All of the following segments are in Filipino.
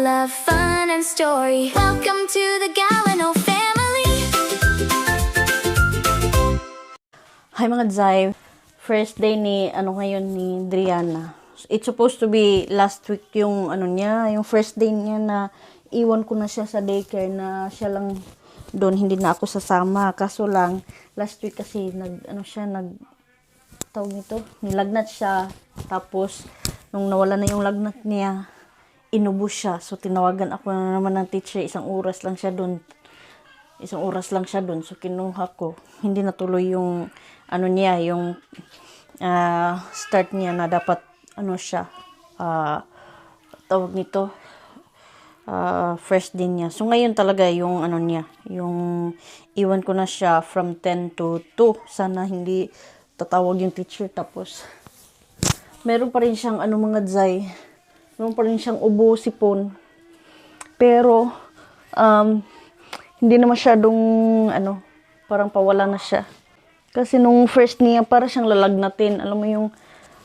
love, fun, and story. Welcome to the Galano family. Hi mga Zay, first day ni ngayon ni Driana. It's supposed to be last week yung yung first day niya na iwan ko na siya sa daycare na siya lang doon, hindi na ako sasama. Kaso lang last week kasi nilagnat siya. Tapos nung nawala na yung lagnat niya, inubos siya. So tinawagan ako na naman ng teacher, isang oras lang siya doon. So kinuha ko. Hindi natuloy yung yung start niya na dapat tawag nito first day niya. So ngayon talaga yung yung iwan ko na siya from 10 to 2. Sana hindi tatawag yung teacher. Tapos meron pa rin siyang mga Zay, meron pa rin siyang ubo, sipon, pero hindi na masyadong parang pawala na siya. Kasi nung first niya, para siyang lalagnatin. Alam mo yung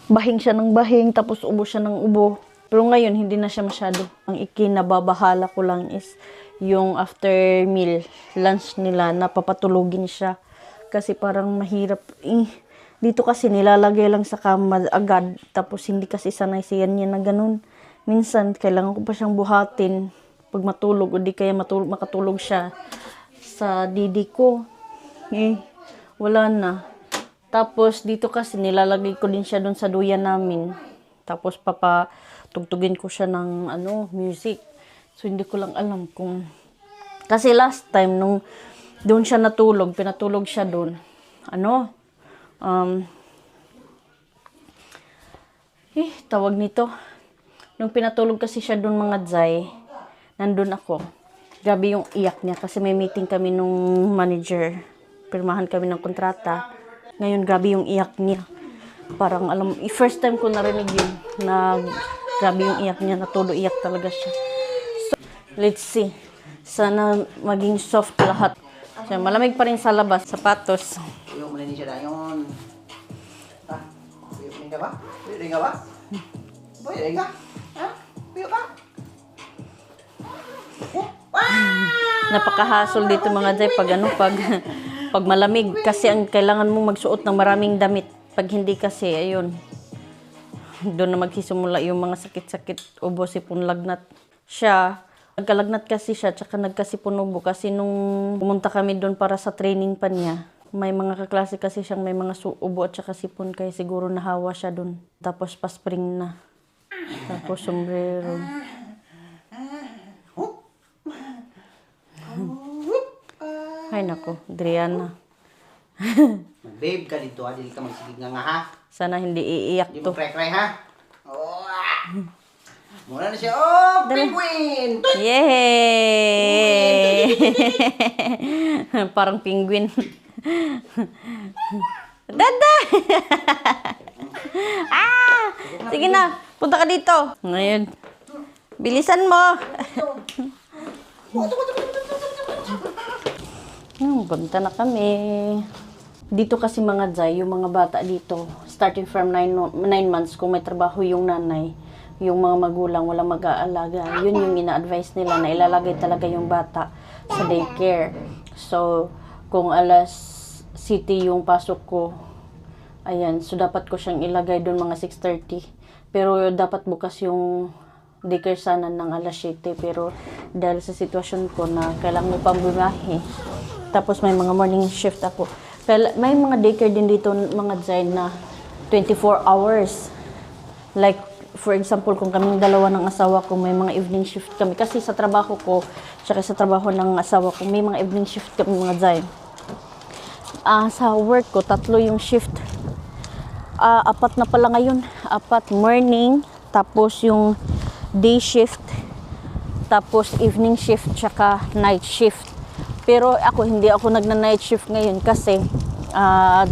bahing siya ng bahing, tapos ubo siya ng ubo. Pero ngayon, hindi na siya masyado. Ang ikinababahala ko lang is yung after meal, lunch nila, napapatulogin siya. Kasi parang mahirap. Dito kasi nilalagay lang sa kama agad. Tapos hindi kasi sanay siya niya na ganun. Minsan, kailangan ko pa siyang buhatin pag matulog. O di kaya makatulog siya sa didi ko. Wala na. Tapos dito kasi nilalagay ko din siya doon sa duyan namin. Tapos papatugtugin ko siya ng music. So hindi ko lang alam kung, kasi last time nung doon siya natulog, pinatulog siya doon. Tawag nito. Nung pinatulog kasi siya doon mga Zay, nandun ako. Grabe yung iyak niya kasi may meeting kami nung manager. Pirmahan kami ng kontrata. Ngayon, grabe yung iyak niya. Parang first time ko narinig yun, na grabe yung iyak niya, natulo iyak talaga siya. So, let's see. Sana maging soft lahat. So, malamig pa rin sa labas, sapatos. Uyok mo na niya siya dayon. Uyok ka ba? Uyok ka ba? Uyok ka? Ha? Uyok ka? Napakahasol dito mga Zay pag malamig, kasi ang kailangan mo magsuot ng maraming damit. Pag hindi kasi, ayun, doon na magsisimula yung mga sakit-sakit, ubo, sipon, lagnat. Siya, nagkalagnat kasi siya, tsaka nagkasipon ubo. Kasi nung pumunta kami doon para sa training pa niya, may mga kaklase kasi siyang may mga ubo at tsaka sipon, kaya siguro nahawa siya doon. Tapos pa-spring na. Tapos sombrero. Ay nako, Driana. Babe ka dito, dili ka magsigig nga ha. Sana hindi iiyak Di to. mo cry ha. Muna na siya. Oh, penguin! Yay! Parang penguin. Dada! Sige na, punta ka dito. Ngayon, bilisan mo. Banta na kami. Dito kasi mga Zay, yung mga bata dito, starting from 9 months, kung may trabaho yung nanay, yung mga magulang, walang mag-aalaga, yun yung ina-advise nila na ilalagay talaga yung bata sa daycare. So, kung alas city yung pasok ko, ayan, so dapat ko siyang ilagay doon mga 6:30. Pero dapat bukas yung daycare sana ng alas 7. Pero dahil sa sitwasyon ko na kailangan mo pang bumahe, tapos may mga morning shift ako. May mga daycare din dito mga Zay na 24 hours. Like, for example, kung kaming dalawa ng asawa ko, may mga evening shift kami. Kasi sa trabaho ko, tsaka sa trabaho ng asawa ko, may mga evening shift kami mga Zay. Sa work ko, 3 yung shift. 4 na pala ngayon. 4 morning, tapos yung day shift, tapos evening shift, tsaka night shift. Pero hindi ako nagna-night shift ngayon kasi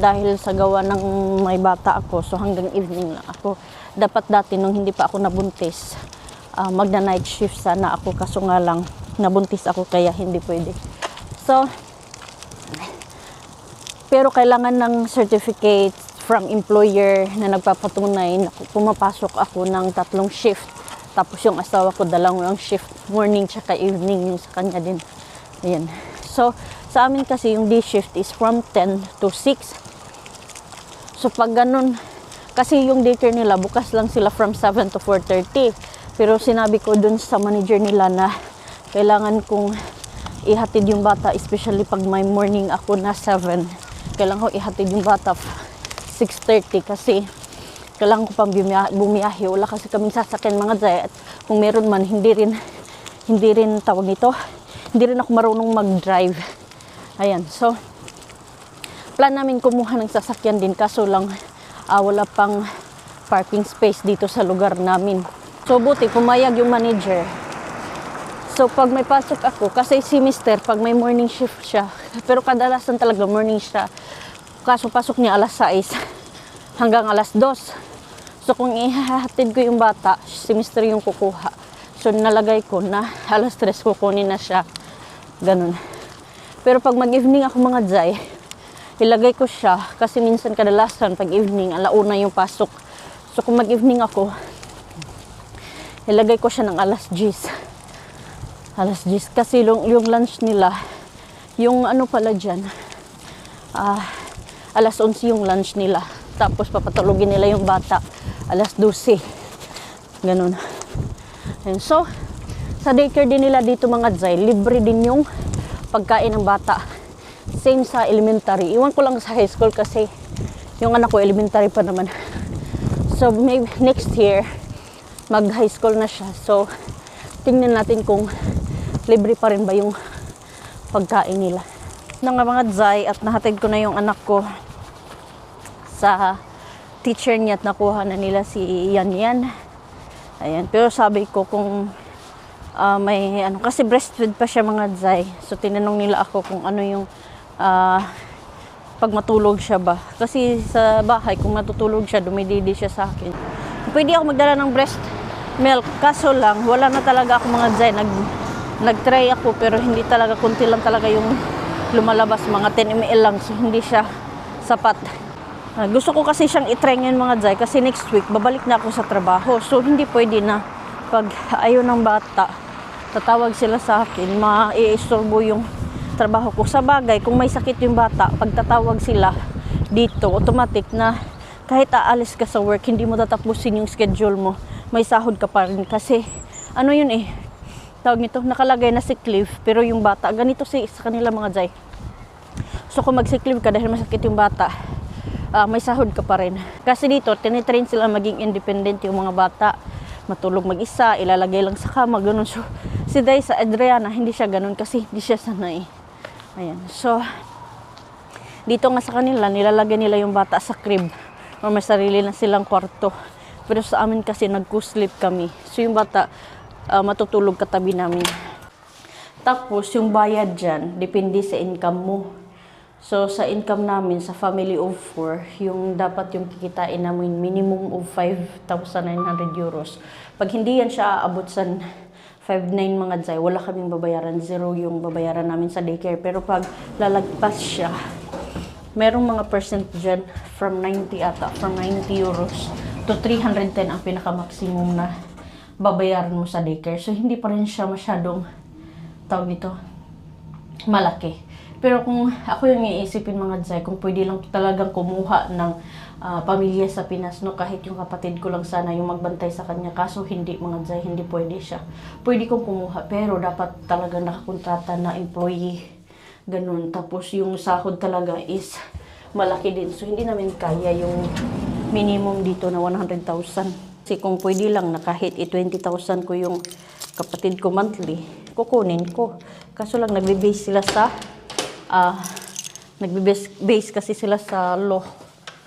dahil sa gawa ng may bata ako, so hanggang evening lang ako. Dapat dati nung hindi pa ako nabuntis, magna-night shift sana ako, kaso nga lang nabuntis ako kaya hindi pwede. So, pero kailangan ng certificate from employer na nagpapatunay na pumapasok ako ng 3 shift. Tapos yung asawa ko, dalawang shift, morning tsaka evening yung sa kanya din. Ayan. So, sa amin kasi yung day shift is from 10 to 6. So, pag ganun, kasi yung daycare nila, bukas lang sila from 7 to 4:30. Pero sinabi ko dun sa manager nila na kailangan kong ihatid yung bata, especially pag may morning ako na 7. Kailangan ko ihatid yung bata 6:30 kasi kailangan ko pang bumiyahe. Wala kasi kaming sasakyan mga Zay. At kung meron man, hindi rin tawag nito. Hindi rin ako marunong mag-drive. Ayan. So, plan namin kumuha ng sasakyan din. Kaso lang, wala pang parking space dito sa lugar namin. So, buti, pumayag yung manager. So, pag may pasok ako, kasi si mister, pag may morning shift siya, pero kadalasan talaga morning siya. Kaso pasok niya alas 6 hanggang alas 2. So, kung ihahatid ko yung bata, si mister yung kukuha. So, nalagay ko na alas 3 kukunin na siya. Ganun. Pero pag mag-evening ako mga Zay, ilagay ko siya kasi minsan kadalasan pag evening, alauna yung pasok. So, kung mag-evening ako, ilagay ko siya ng alas 10. Alas 10 kasi yung lunch nila, yung ano pala dyan, alas 11 yung lunch nila. Tapos papatulogin nila yung bata alas 12. Ganun. And so, sa daycare din nila dito mga Zay, libre din yung pagkain ng bata. Same sa elementary. Iwan ko lang sa high school kasi yung anak ko elementary pa naman. So, maybe next year, mag-high school na siya. So, tingnan natin kung libre pa rin ba yung pagkain nila. Nang mga Zay, at nahatid ko na yung anak ko sa teacher niya at nakuha na nila si Yan. Ayan. Pero sabi ko kung may ano, kasi breastfeed pa siya mga Zay. So, tinanong nila ako kung ano yung pag matulog siya ba. Kasi sa bahay, kung matutulog siya, dumididi siya sa akin. Pwede ako magdala ng breast milk. Kaso lang, wala na talaga ako mga Zay. Nag-try ako pero hindi talaga, kunti lang talaga yung lumalabas. Mga 10 ml lang. So, hindi siya sapat. Gusto ko kasi siyang itry ngayon mga Zay kasi next week babalik na ako sa trabaho. So hindi pwede na pag ayaw ng bata, tatawag sila sa akin, maiistorbo yung trabaho ko. Sa bagay, kung may sakit yung bata, pag tatawag sila dito, automatic na kahit aalis ka sa work, hindi mo tatapusin yung schedule mo. May sahod ka pa rin kasi ano yun tawag nito, nakalagay na sick leave pero yung bata, ganito sa kanila mga Zay. So kung mag-sick leave ka dahil masakit yung bata, may sahod ka pa rin. Kasi dito, tinitrain sila maging independent yung mga bata. Matulog mag-isa, ilalagay lang sa kama, ganun. So, si Day sa Adriana, hindi siya ganun kasi hindi siya sanay. Ayan. So, dito nga sa kanila, nilalagay nila yung bata sa crib or may sarili na silang kwarto. Pero sa amin kasi, nag-co-sleep kami. So, yung bata, matutulog katabi namin. Tapos, yung bayad dyan, depende sa income mo. So, sa income namin, sa family of 4, yung dapat yung kikitain namin minimum of 5,900 euros. Pag hindi yan siya aabot sa 5,900 mga Zay, wala kaming babayaran. 0 yung babayaran namin sa daycare. Pero pag lalagpas siya, merong mga percent dyan from 90 ata, from 90 euros to 310 ang pinaka-maximum na babayaran mo sa daycare. So, hindi pa rin siya masyadong, tawag nito, malaki. Pero kung ako yung iisipin mga Zay, kung pwede lang talagang kumuha ng pamilya sa Pinas, no, kahit yung kapatid ko lang sana yung magbantay sa kanya. Kaso hindi mga Zay, hindi pwede siya. Pwede kong kumuha, pero dapat talaga nakakontrata na employee. Ganun. Tapos yung sahod talaga is malaki din. So hindi namin kaya yung minimum dito na 100,000. Kasi kung pwede lang na kahit 20,000 ko yung kapatid ko monthly, kukunin ko. Kaso lang nagbe-base sila sa nagbe-base kasi sila sa law.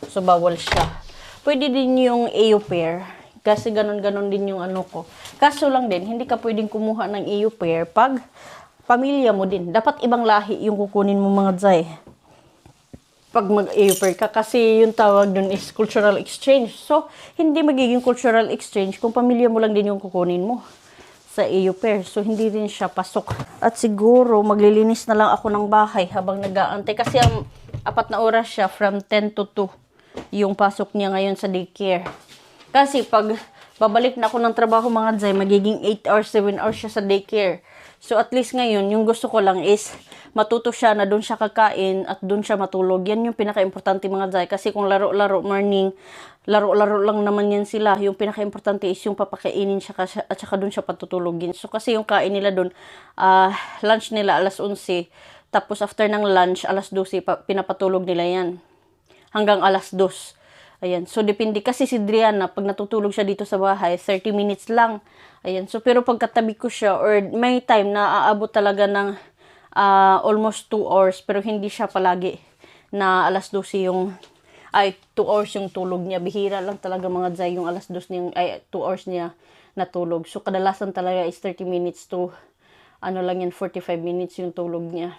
So, bawal siya. Pwede din yung au pair. Kasi ganon-ganon din yung ano ko. Kaso lang din, hindi ka pwedeng kumuha ng au pair pag pamilya mo din. Dapat ibang lahi yung kukunin mo mga Zay. Pag mag-au pair ka. Kasi yung tawag dun is cultural exchange. So, hindi magiging cultural exchange kung pamilya mo lang din yung kukunin mo sa au pair. So, hindi rin siya pasok. At siguro, maglilinis na lang ako ng bahay habang nag-aantay. Kasi ang 4 na oras siya, from 10 to 2, yung pasok niya ngayon sa daycare. Kasi pag babalik na ako ng trabaho mga Jay, magiging 8 hours, 7 hours siya sa daycare. So at least ngayon, yung gusto ko lang is matuto siya na doon siya kakain at doon siya matulog. Yan yung pinaka-importante mga Jay. Kasi kung laro-laro morning, laro-laro lang naman yan sila. Yung pinaka-importante is yung papakainin siya at saka doon siya patutulogin. So kasi yung kain nila doon, lunch nila alas 11. Tapos after ng lunch, alas 12, pinapatulog nila yan. Hanggang alas 2. Ayan. So, depende. Kasi si Driana, pag natutulog siya dito sa bahay, 30 minutes lang. Ayan. So, pero pagkatabi ko siya, or may time na aabot talaga ng almost 2 hours, pero hindi siya palagi na alas 12 yung, 2 hours yung tulog niya. Bihira lang talaga mga Zay, yung alas 2 niya, 2 hours niya natulog. So, kadalasan talaga is 30 minutes to, 45 minutes yung tulog niya.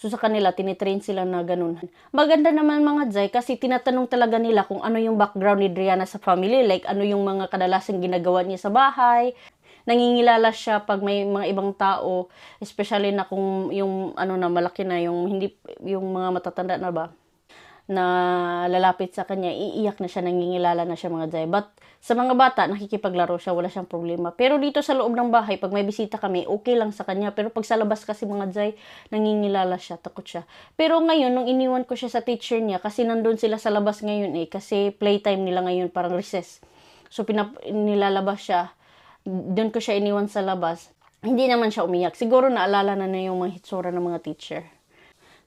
So, sa kanila, tinitrain sila na ganun. Maganda naman mga Zay, kasi tinatanong talaga nila kung ano yung background ni Driana sa family. Like, ano yung mga kadalasang ginagawa niya sa bahay. Nangingilala siya pag may mga ibang tao. Especially na kung yung, na malaki na, yung mga matatanda na ba, na lalapit sa kanya, iiyak na siya, nangingilala na siya mga Zay. But, sa mga bata, nakikipaglaro siya, wala siyang problema. Pero dito sa loob ng bahay, pag may bisita kami, okay lang sa kanya. Pero pag sa labas kasi mga Zay, nangingilala siya, takot siya. Pero ngayon, nung iniwan ko siya sa teacher niya, kasi nandun sila sa labas ngayon kasi playtime nila ngayon, parang recess. So, nilalabas siya. Doon ko siya iniwan sa labas. Hindi naman siya umiyak. Siguro naalala na yung mga hitsura ng mga teacher.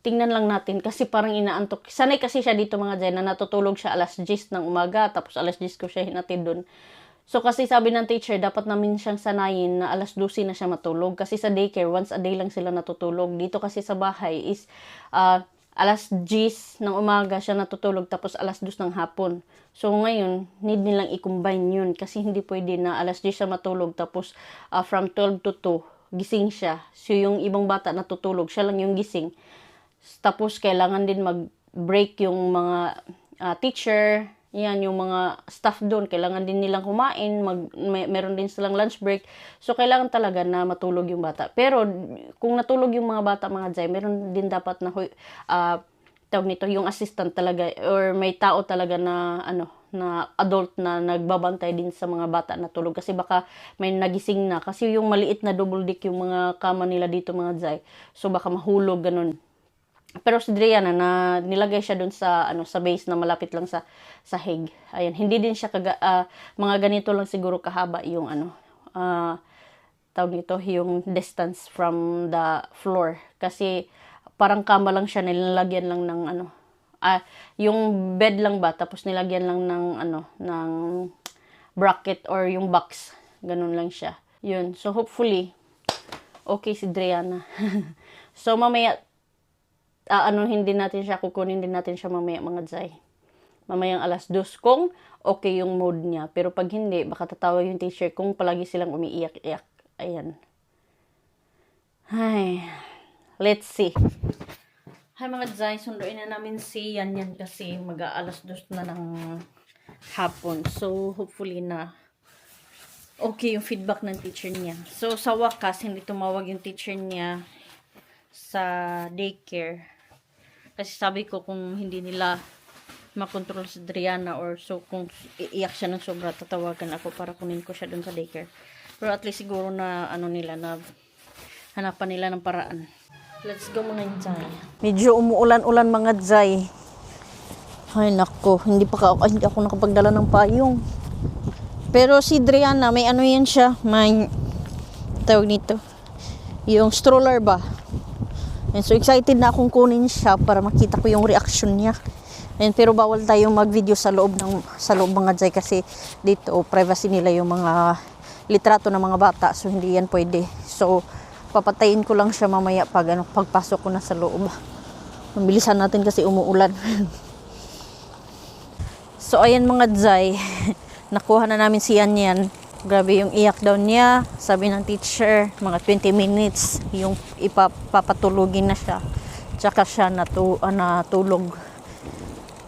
Tingnan lang natin kasi parang inaantok. Sanay kasi siya dito mga Zay na natutulog siya alas 10 ng umaga tapos alas 10 ko siya hinatid doon. So kasi sabi ng teacher dapat namin siyang sanayin na alas 12 na siya matulog kasi sa daycare once a day lang sila natutulog. Dito kasi sa bahay is alas 10 ng umaga siya natutulog tapos alas 2 ng hapon. So ngayon need nilang i-combine yun kasi hindi pwede na alas 10 siya matulog tapos from 12 to 2 gising siya. So yung ibang bata natutulog, siya lang yung gising. Tapos, kailangan din mag-break yung mga teacher, yan, yung mga staff doon. Kailangan din nilang kumain, meron din silang lunch break. So, kailangan talaga na matulog yung bata. Pero, kung natulog yung mga bata, mga Zay, meron din dapat na, tawag nito, yung assistant talaga, or may tao talaga na, na adult na nagbabantay din sa mga bata na tulog. Kasi baka may nagising na. Kasi yung maliit na double deck yung mga kama nila dito, mga Zay. So, baka mahulog, ganun. Pero si Driana na nilagay siya dun sa sa base na malapit lang sa sahig. Ayan, hindi din siya mga ganito lang siguro kahaba yung tawag nito, yung distance from the floor kasi parang kama lang siya, nilalagyan lang ng yung bed lang ba tapos nilagyan lang ng ng bracket or yung box. Ganun lang siya. Yun. So hopefully okay si Driana. So mamaya hindi natin siya, kukunin din natin siya mamaya mga Zay. Mamayang alas 2 kung okay yung mood niya. Pero pag hindi, baka tatawag yung teacher kung palagi silang umiiyak-iyak. Ayan. Ay, let's see. Hi mga Zay, sunduin na namin si Yan kasi mag-aalas 2 na ng hapon. So, hopefully na okay yung feedback ng teacher niya. So, sa wakas, hindi tumawag yung teacher niya sa daycare. Kasi sabi ko kung hindi nila makontrol si Driana or so kung iiyak siya ng sobra, tatawagan ako para kunin ko siya dun sa daycare. Pero at least siguro na nila na hanapan nila ng paraan. Let's go mga Zay. Medyo umuulan-ulan mga Zay. Ay nako, hindi ako nakapagdala ng payong. Pero si Driana, may yan siya, may tawag nito, yung stroller ba? And so excited na akong kunin siya para makita ko yung reaction niya. And pero bawal tayong mag-video sa loob mga Zay kasi dito privacy nila yung mga litrato ng mga bata, so hindi yan pwede. So papatayin ko lang siya mamaya pagpasok ko na sa loob. Mabilisan natin kasi umuulan. So ayan mga Zay, nakuha na namin si Yan. Grabe yung iyak daw niya. Sabi ng teacher, mga 20 minutes yung ipapatulugin na siya. Tsaka siya natulog.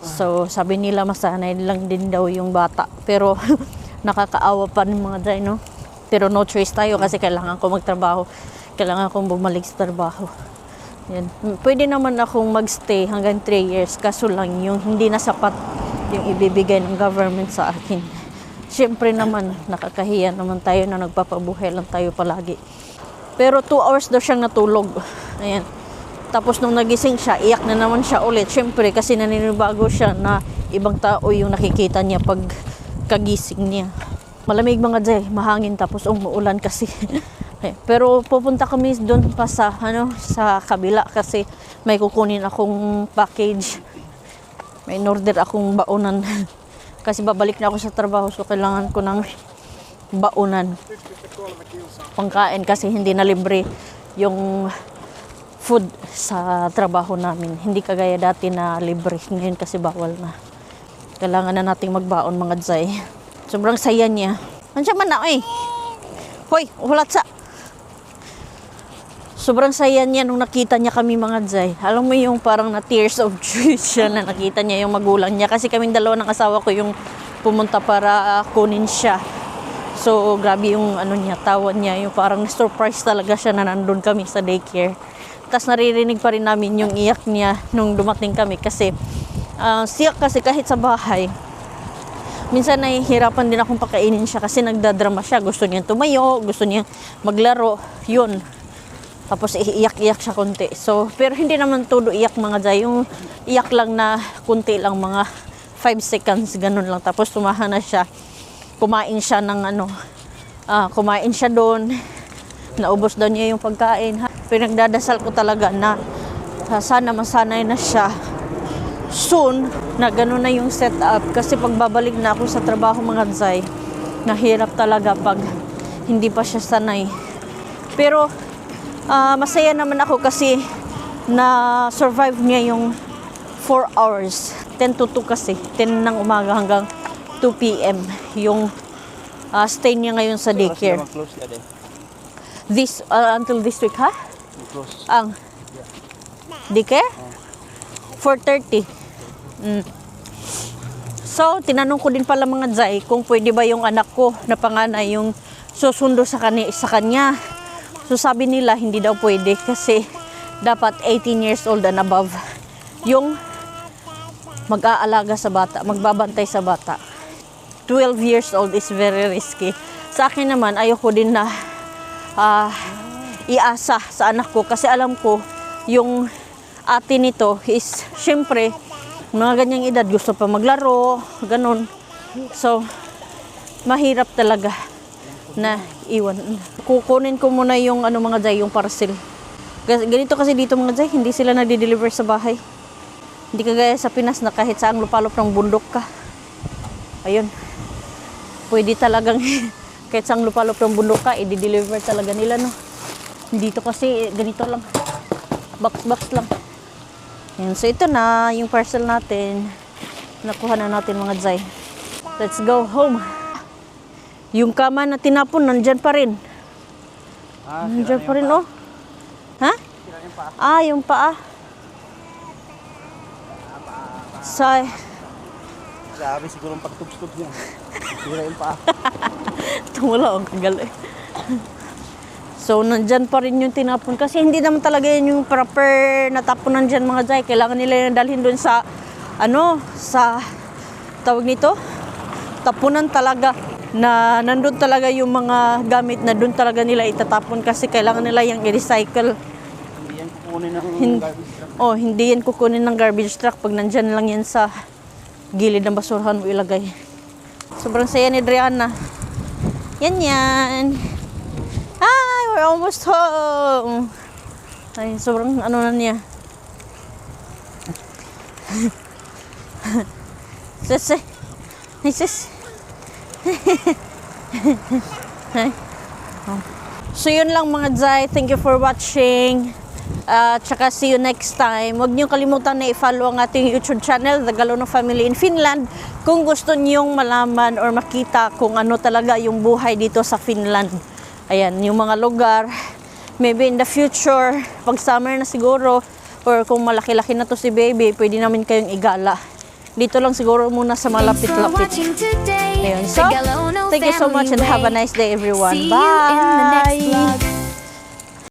So, sabi nila masanay lang din daw yung bata. Pero, nakakaawa pa ng mga Zay, no? Pero no choice tayo kasi kailangan ko magtrabaho. Kailangan kong bumalik sa trabaho. Yan. Pwede naman akong magstay hanggang 3 years. Kaso lang yung hindi na sapat yung ibibigay ng government sa akin. Siyempre naman, nakakahiya naman tayo na nagpapabuhay lang tayo palagi. Pero 2 hours daw siyang natulog. Ayan. Tapos nung nagising siya, iyak na naman siya ulit. Siyempre, kasi naninibago siya na ibang tao yung nakikita niya pag kagising niya. Malamig mga Jay, mahangin tapos umuulan kasi. Pero pupunta kami doon pa sa, sa kabila kasi may kukunin akong package. May in-order akong baonan. Kasi babalik na ako sa trabaho, so kailangan ko ng baonan. Pangkain kasi hindi na libre yung food sa trabaho namin. Hindi kagaya dati na libre. Ngayon kasi bawal na. Kailangan na nating magbaon mga Jay. Sobrang saya niya. Andiyan man na eh. Hoy, hulat sa. Sobrang saya niya nung nakita niya kami mga Jay. Alam mo yung parang na tears of joy siya na nakita niya yung magulang niya. Kasi kaming dalawa ng asawa ko yung pumunta para kunin siya. So, grabe yung niya, tawa niya. Yung parang surprise talaga siya na nandun kami sa daycare. Tapos naririnig pa rin namin yung iyak niya nung dumating kami. Kasi siyak kasi kahit sa bahay. Minsan nahihirapan din akong pakainin siya kasi nagdadrama siya. Gusto niya tumayo, gusto niya maglaro. Yun. Tapos iiyak-iyak siya konti. So, pero hindi naman todo iyak mga Jay. Yung iyak lang na konti lang, mga 5 seconds, ganun lang. Tapos tumahan na siya. Kumain siya ng kumain siya doon. Naubos daw niya yung pagkain. Pinagdadasal ko talaga na sana masanay na siya soon na ganun na yung setup. Kasi pagbabalik na ako sa trabaho mga Jay, nahirap talaga pag hindi pa siya sanay. Pero masaya naman ako kasi na survive niya yung 4 hours. 10 to 2 kasi. 10 ng umaga hanggang 2 p.m. yung stay niya ngayon sa daycare. This, until this week, ha? Ang daycare? 4:30. So, tinanong ko din pala mga Jay kung pwede ba yung anak ko na panganay yung susundo sa kanya. So sabi nila hindi daw pwede kasi dapat 18 years old and above yung mag-aalaga sa bata, magbabantay sa bata. 12 years old is very risky. Sa akin naman, ayoko din na iasa sa anak ko kasi alam ko yung ate nito is syempre mga ganyang edad gusto pa maglaro, ganun. So, mahirap talaga na iwan. Kukunin ko muna yung mga Jay, yung parcel. Ganito kasi dito mga Jay, hindi sila nagde-deliver sa bahay. Hindi kagaya sa Pinas na kahit saang lupalop ng bundok ka. Ayun. Pwede talagang kahit saang lupalop ng bundok ka, i-deliver talaga nila, no. Dito kasi ganito lang. Box lang. Ayun. So ito na yung parcel natin. Nakuha na natin mga Jay. Let's go home. Yung kama na tinapon, nandyan pa rin. Nandyan pa rin, oh. Ha? Yung paa. Grabe siguro ang pagtubs-tubs niya. Sira yung paa. Wala akong kagal eh. So, nandyan pa rin yung tinapon. Kasi hindi naman talaga yun yung proper natapon nandyan mga Jay. Kailangan nila yung dalhin doon sa, sa tawag nito? Tapunan talaga. Na nandun talaga yung mga gamit na doon talaga nila itatapon kasi kailangan nila yung i-recycle. Hindi yan kukunin ng garbage truck. Hindi yan kukunin ng garbage truck pag nandyan lang yan sa gilid ng basurahan mo ilagay. Sobrang saya ni Adriana. Yan. Hi, we're almost home. Ay, sobrang na niya. Sis. So yun lang mga Jay, thank you for watching. Tsaka see you next time. Huwag niyo kalimutan na i-follow ang ating YouTube channel, The Galono Family in Finland, kung gusto niyong malaman or makita kung ano talaga yung buhay dito sa Finland. Ayan, yung mga lugar. Maybe in the future, pag summer na siguro, or kung malaki-laki na to si baby, pwede namin kayong igala. Dito lang siguro muna sa malapit-lapit. Ayun. So, thank you so much and have a nice day everyone. Bye!